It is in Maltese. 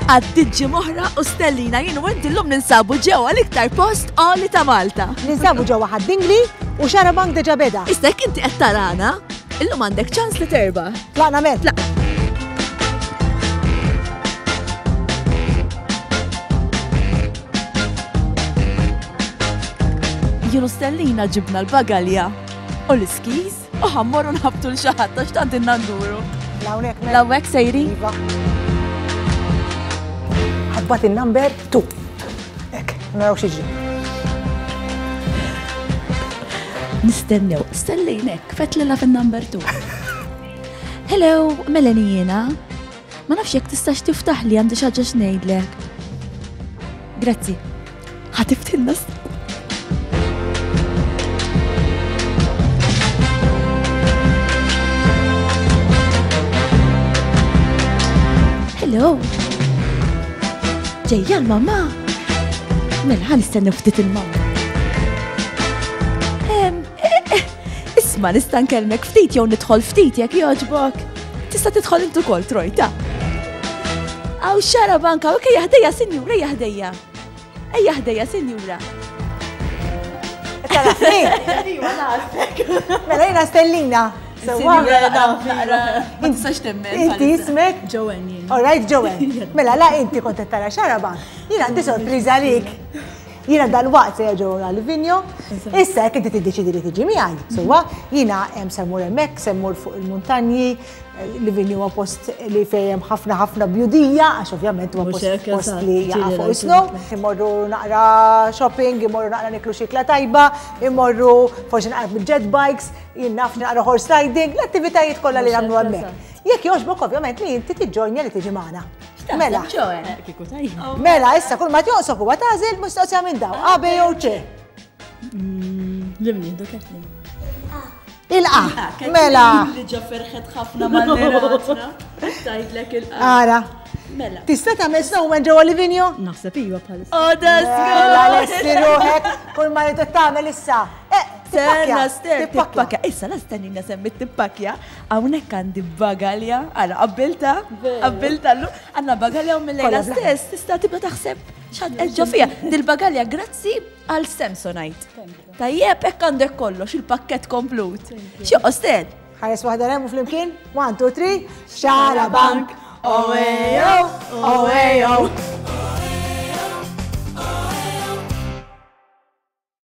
Għaddiġi moħra u stellina jienu inti l-lum ninsabu ġewa l-iktar post għoli ta' Malta. Ninsabu ġewwa ħaddingli u Xarabank deġa beda. Istek inti qed tarana, illum għandek ċans li terba'. Tlaqna met. Jienu stellina ġibna l-bagalja u l-iskiz u ħammorru nħabtu l-xaħat ta' xtant innanduru. Lawek sejri? Ħabbat il-number 2. Ek, naraw xieġi. Nistennew, stellinek, fetlila fin-number 2. Hello, Melanijina. Ma nafx jek tistax tiftaħ li għandi xaġa xnejdlek. Grazzi. Ħatiftinna Hello. Ġejja l-mamma. Mela ħan istennew ftit il-mamma. Isma' nista' nkellmek ftit jew nidħol ftit jekk jogħġbok. Tista' tidħol intu wkoll Trojta. Aw Xarabank hawnhekk ejja ħdejja sinjura, ejja ħdejja. Ejja ħdejja sinjura. Mela jiena stellina. Ma tistax temmen. Inti ismek? Joanne. All right, Joanne. Mela la inti kont qed tara Xarabank. Jiena għandi sorpriża għalik. Jiena dal-waqt se ġew għal-vinjo, issa jekk inti tiddeċidi li tiġi miegħi. Sewwa jiena hemm semmur hemmhekk, semmur fuq il-muntanji, l-vinju huwa post li fejn ħafna bjudija, għax ovvjament huwa post li jaqa' fuq is-snow. Immorru naqra shopping, immorru naqra niklu xikla tajba, immorru forsi naqra bil-jet bikes, jien naf naqra horse riding, l-attivitajiet kollha li nagħmlu hemmhekk. Jekk jogħġbok ovvjament li inti tiġġojnja li tiġi magħna. Mela, mela, issa kull ma tjoqsok huwa tażel mistoqsija minn daw, A, B jew C. Limni, doketni. Il-A, mela. Li ġaferħet ħafna mal-miratna. Tajdlek il-A. Ara. Mela. Tista' tagħmel snowman ġewwa Livigno? Naħseb iva bħalissa. Oh, that's good! Mela, lesti ruħek, kull ma jrid tagħmel issa. Serna tippakja. Issa nastennina semmi tippakja. Hawnhekk għandi bagalja, ara qabbilta l għandna bagalja u mill-lejla stess tista' tibda taħseb x'għad ġo fiha. Dil-bagalja grazzi għal Samsonite. Tajjeb hekk għandek kollox il-pakkett komplut. Xi qostel? Ħares waħda remmu flimkien? 1, 2, 3. Xarabank! Owejo!